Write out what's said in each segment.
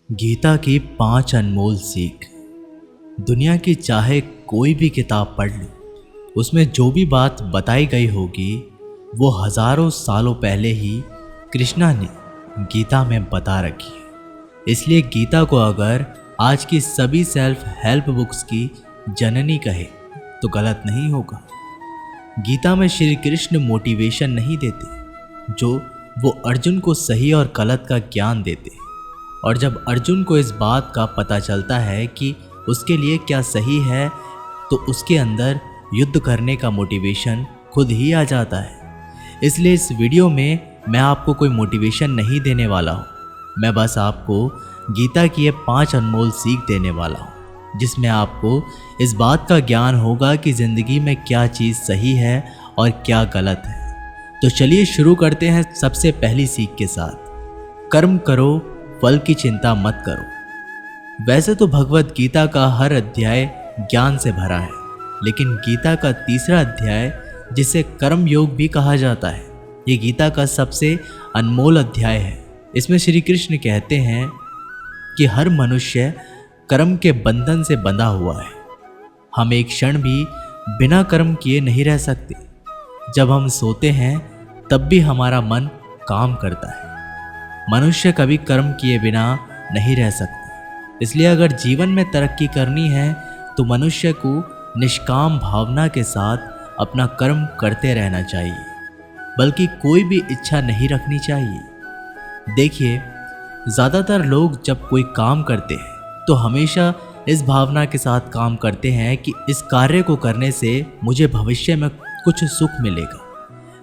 गीता की 5 अनमोल सीख। दुनिया की चाहे कोई भी किताब पढ़ लो, उसमें जो भी बात बताई गई होगी वो हजारों सालों पहले ही कृष्णा ने गीता में बता रखी है। इसलिए गीता को अगर आज की सभी सेल्फ हेल्प बुक्स की जननी कहे तो गलत नहीं होगा। गीता में श्री कृष्ण मोटिवेशन नहीं देते, जो वो अर्जुन को सही और गलत का ज्ञान देते। और जब अर्जुन को इस बात का पता चलता है कि उसके लिए क्या सही है, तो उसके अंदर युद्ध करने का मोटिवेशन खुद ही आ जाता है। इसलिए इस वीडियो में मैं आपको कोई मोटिवेशन नहीं देने वाला हूँ, मैं बस आपको गीता की ये 5 अनमोल सीख देने वाला हूँ, जिसमें आपको इस बात का ज्ञान होगा कि ज़िंदगी में क्या चीज़ सही है और क्या गलत है। तो चलिए शुरू करते हैं सबसे पहली सीख के साथ। कर्म करो, फल की चिंता मत करो। वैसे तो भगवत गीता का हर अध्याय ज्ञान से भरा है, लेकिन गीता का तीसरा अध्याय, जिसे कर्म योग भी कहा जाता है, ये गीता का सबसे अनमोल अध्याय है। इसमें श्री कृष्ण कहते हैं कि हर मनुष्य कर्म के बंधन से बंधा हुआ है। हम एक क्षण भी बिना कर्म किए नहीं रह सकते। जब हम सोते हैं तब भी हमारा मन काम करता है। मनुष्य कभी कर्म किए बिना नहीं रह सकता। इसलिए अगर जीवन में तरक्की करनी है तो मनुष्य को निष्काम भावना के साथ अपना कर्म करते रहना चाहिए, बल्कि कोई भी इच्छा नहीं रखनी चाहिए। देखिए, ज़्यादातर लोग जब कोई काम करते हैं तो हमेशा इस भावना के साथ काम करते हैं कि इस कार्य को करने से मुझे भविष्य में कुछ सुख मिलेगा।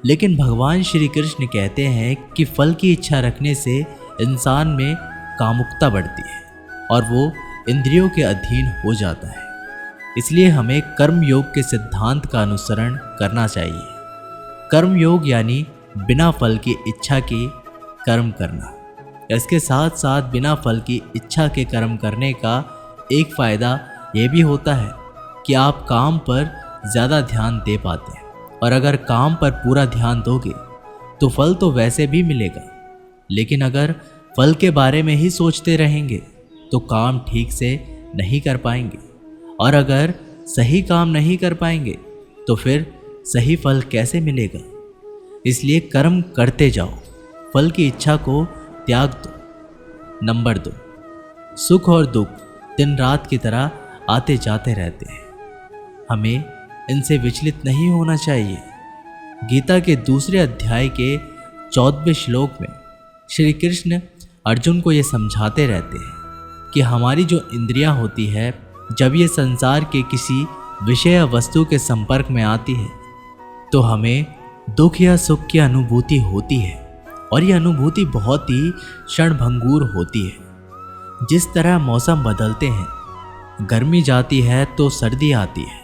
लेकिन भगवान श्री कृष्ण कहते हैं कि फल की इच्छा रखने से इंसान में कामुकता बढ़ती है और वो इंद्रियों के अधीन हो जाता है। इसलिए हमें कर्म योग के सिद्धांत का अनुसरण करना चाहिए। कर्म योग यानी बिना फल की इच्छा के कर्म करना। इसके साथ साथ बिना फल की इच्छा के कर्म करने का एक फ़ायदा ये भी होता है कि आप काम पर ज़्यादा ध्यान दे पाते हैं। और अगर काम पर पूरा ध्यान दोगे तो फल तो वैसे भी मिलेगा, लेकिन अगर फल के बारे में ही सोचते रहेंगे तो काम ठीक से नहीं कर पाएंगे, और अगर सही काम नहीं कर पाएंगे तो फिर सही फल कैसे मिलेगा। इसलिए कर्म करते जाओ, फल की इच्छा को त्याग दो। नंबर 2, सुख और दुख दिन रात की तरह आते जाते रहते हैं, हमें इनसे विचलित नहीं होना चाहिए। गीता के दूसरे अध्याय के 14वें श्लोक में श्री कृष्ण अर्जुन को ये समझाते रहते हैं कि हमारी जो इंद्रियां होती है, जब ये संसार के किसी विषय या वस्तु के संपर्क में आती है तो हमें दुख या सुख की अनुभूति होती है, और ये अनुभूति बहुत ही क्षणभंगुर होती है। जिस तरह मौसम बदलते हैं, गर्मी जाती है तो सर्दी आती है,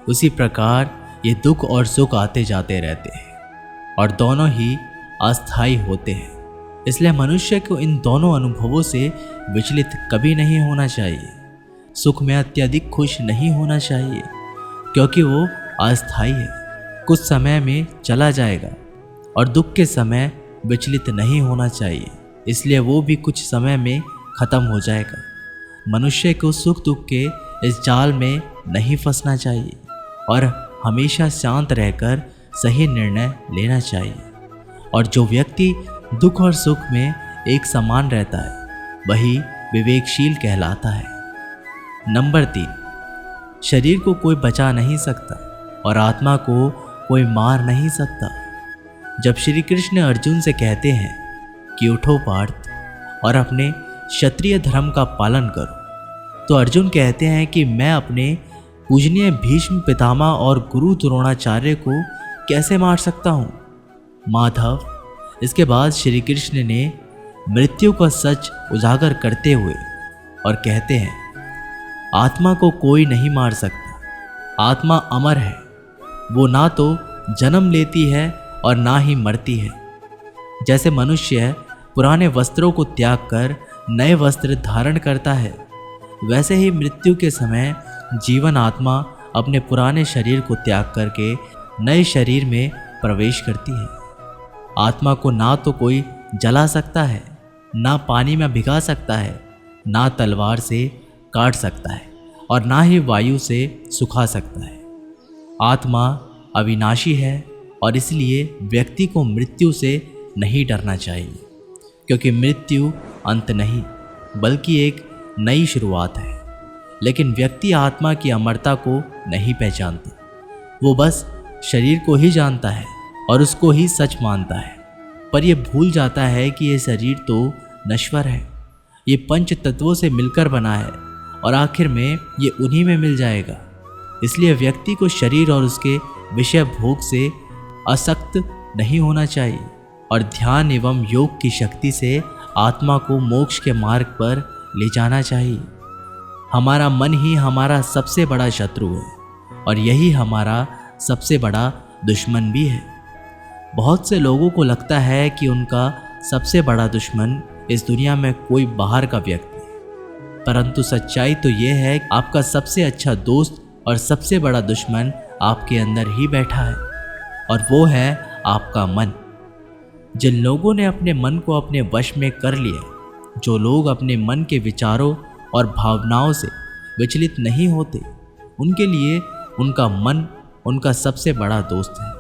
उसी प्रकार ये दुख और सुख आते जाते रहते हैं और दोनों ही अस्थायी होते हैं। इसलिए मनुष्य को इन दोनों अनुभवों से विचलित कभी नहीं होना चाहिए। सुख में अत्यधिक खुश नहीं होना चाहिए, क्योंकि वो अस्थायी है, कुछ समय में चला जाएगा। और दुख के समय विचलित नहीं होना चाहिए, इसलिए वो भी कुछ समय में ख़त्म हो जाएगा। मनुष्य को सुख दुख के इस जाल में नहीं फंसना चाहिए और हमेशा शांत रहकर सही निर्णय लेना चाहिए। और जो व्यक्ति दुख और सुख में एक समान रहता है वही विवेकशील कहलाता है। नंबर 3, शरीर को कोई बचा नहीं सकता और आत्मा को कोई मार नहीं सकता। जब श्री कृष्ण अर्जुन से कहते हैं कि उठो पार्थ और अपने क्षत्रिय धर्म का पालन करो, तो अर्जुन कहते हैं कि मैं अपने पूजनीय भीष्म पितामह और गुरु द्रोणाचार्य को कैसे मार सकता हूँ, माधव। इसके बाद श्री कृष्ण ने मृत्यु का सच उजागर करते हुए और कहते हैं, आत्मा को कोई नहीं मार सकता। आत्मा अमर है, वो ना तो जन्म लेती है और ना ही मरती है। जैसे मनुष्य पुराने वस्त्रों को त्याग कर नए वस्त्र धारण करता है, वैसे ही मृत्यु के समय जीवन आत्मा अपने पुराने शरीर को त्याग करके नए शरीर में प्रवेश करती है। आत्मा को ना तो कोई जला सकता है, ना पानी में भिगा सकता है, ना तलवार से काट सकता है और ना ही वायु से सुखा सकता है। आत्मा अविनाशी है और इसलिए व्यक्ति को मृत्यु से नहीं डरना चाहिए, क्योंकि मृत्यु अंत नहीं बल्कि एक नई शुरुआत है। लेकिन व्यक्ति आत्मा की अमरता को नहीं पहचानता, वो बस शरीर को ही जानता है और उसको ही सच मानता है। पर यह भूल जाता है कि ये शरीर तो नश्वर है, ये पंच तत्वों से मिलकर बना है और आखिर में ये उन्हीं में मिल जाएगा। इसलिए व्यक्ति को शरीर और उसके विषय भोग से आसक्त नहीं होना चाहिए और ध्यान एवं योग की शक्ति से आत्मा को मोक्ष के मार्ग पर ले जाना चाहिए। हमारा मन ही हमारा सबसे बड़ा शत्रु है और यही हमारा सबसे बड़ा दुश्मन भी है। बहुत से लोगों को लगता है कि उनका सबसे बड़ा दुश्मन इस दुनिया में कोई बाहर का व्यक्ति है, परंतु सच्चाई तो यह है कि आपका सबसे अच्छा दोस्त और सबसे बड़ा दुश्मन आपके अंदर ही बैठा है और वो है आपका मन। जिन लोगों ने अपने मन को अपने वश में कर लिया, जो लोग अपने मन के विचारों और भावनाओं से विचलित नहीं होते, उनके लिए उनका मन उनका सबसे बड़ा दोस्त है,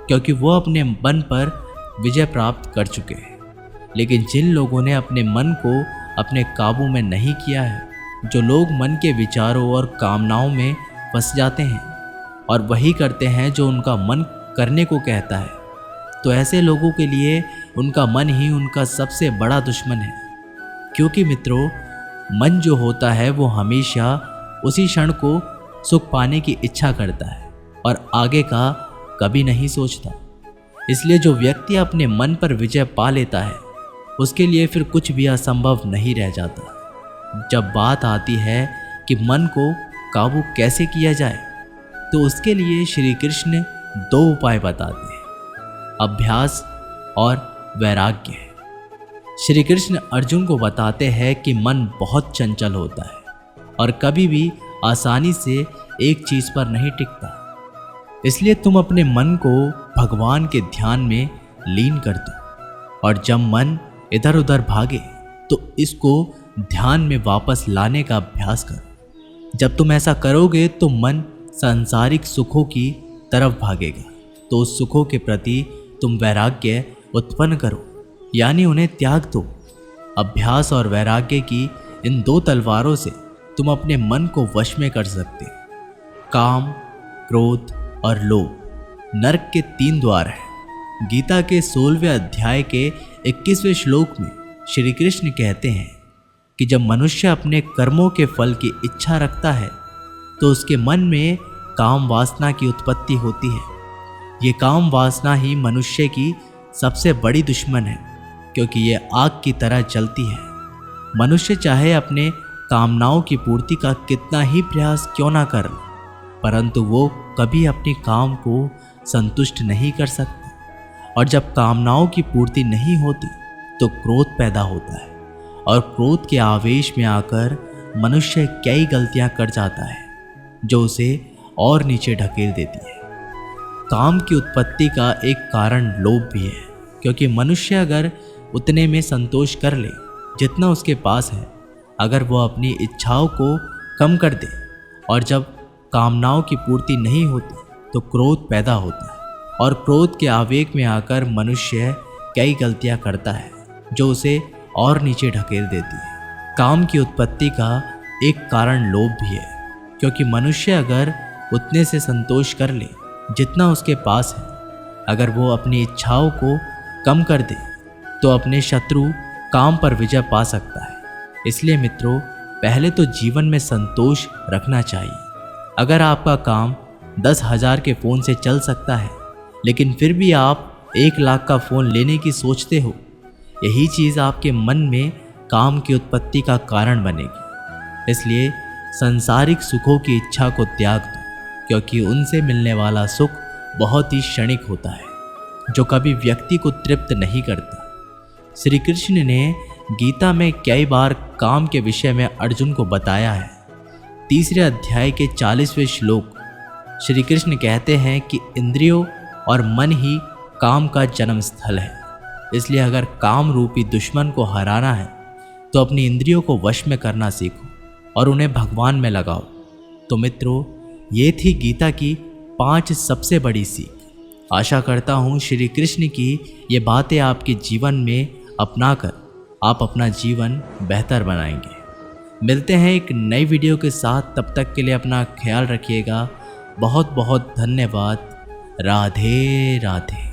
क्योंकि वो अपने मन पर विजय प्राप्त कर चुके हैं। लेकिन जिन लोगों ने अपने मन को अपने काबू में नहीं किया है, जो लोग मन के विचारों और कामनाओं में फंस जाते हैं और वही करते हैं जो उनका मन करने को कहता है, तो ऐसे लोगों के लिए उनका मन ही उनका सबसे बड़ा दुश्मन है। क्योंकि मित्रों, मन जो होता है वो हमेशा उसी क्षण को सुख पाने की इच्छा करता है और आगे का कभी नहीं सोचता। इसलिए जो व्यक्ति अपने मन पर विजय पा लेता है, उसके लिए फिर कुछ भी असंभव नहीं रह जाता। जब बात आती है कि मन को काबू कैसे किया जाए, तो उसके लिए श्री कृष्ण 2 उपाय बताते हैं, अभ्यास और वैराग्य। श्री कृष्ण अर्जुन को बताते हैं कि मन बहुत चंचल होता है और कभी भी आसानी से एक चीज पर नहीं टिकता। इसलिए तुम अपने मन को भगवान के ध्यान में लीन कर दो और जब मन इधर उधर भागे तो इसको ध्यान में वापस लाने का अभ्यास करो। जब तुम ऐसा करोगे तो मन सांसारिक सुखों की तरफ भागेगा, तो उस सुखों के प्रति तुम वैराग्य उत्पन्न करो, यानी उन्हें त्याग दो। अभ्यास और वैराग्य की इन 2 तलवारों से तुम अपने मन को वश में कर सकते हो। काम, क्रोध और लोभ नरक के 3 द्वार हैं। गीता के 16वें अध्याय के 21वें श्लोक में श्री कृष्ण कहते हैं कि जब मनुष्य अपने कर्मों के फल की इच्छा रखता है तो उसके मन में काम वासना की उत्पत्ति होती है। ये काम वासना ही मनुष्य की सबसे बड़ी दुश्मन है, क्योंकि ये आग की तरह जलती है। मनुष्य चाहे अपने कामनाओं की पूर्ति का कितना ही प्रयास क्यों ना कर, परंतु वो कभी अपने काम को संतुष्ट नहीं कर सकता। और जब कामनाओं की पूर्ति नहीं होती तो क्रोध पैदा होता है और क्रोध के आवेश में आकर मनुष्य कई गलतियां कर जाता है जो उसे और नीचे ढकेल देती है। काम की उत्पत्ति का एक कारण लोभ भी है, क्योंकि मनुष्य अगर उतने में संतोष कर ले जितना उसके पास है, अगर वो अपनी इच्छाओं को कम कर दे और जब कामनाओं की पूर्ति नहीं होती तो क्रोध पैदा होता है और क्रोध के आवेग में आकर मनुष्य कई गलतियां करता है जो उसे और नीचे ढकेल देती है। काम की उत्पत्ति का एक कारण लोभ भी है, क्योंकि मनुष्य अगर उतने से संतोष कर ले जितना उसके पास है, अगर वो अपनी इच्छाओं को कम कर दे तो अपने शत्रु काम पर विजय पा सकता है। इसलिए मित्रों, पहले तो जीवन में संतोष रखना चाहिए। अगर आपका काम 10,000 के फ़ोन से चल सकता है, लेकिन फिर भी आप 1 लाख का फ़ोन लेने की सोचते हो, यही चीज़ आपके मन में काम की उत्पत्ति का कारण बनेगी। इसलिए सांसारिक सुखों की इच्छा को त्याग दो, क्योंकि उनसे मिलने वाला सुख बहुत ही क्षणिक होता है, जो कभी व्यक्ति को तृप्त नहीं करता। श्री कृष्ण ने गीता में कई बार काम के विषय में अर्जुन को बताया है। 3रे अध्याय के 40वें श्लोक श्री कृष्ण कहते हैं कि इंद्रियों और मन ही काम का जन्म स्थल है। इसलिए अगर काम रूपी दुश्मन को हराना है तो अपनी इंद्रियों को वश में करना सीखो और उन्हें भगवान में लगाओ। तो मित्रों, ये थी गीता की 5 सबसे बड़ी सीख। आशा करता हूँ श्री कृष्ण की ये बातें आपके जीवन में अपनाकर आप अपना जीवन बेहतर बनाएंगे। मिलते हैं एक नई वीडियो के साथ, तब तक के लिए अपना ख्याल रखिएगा। बहुत बहुत धन्यवाद। राधे राधे।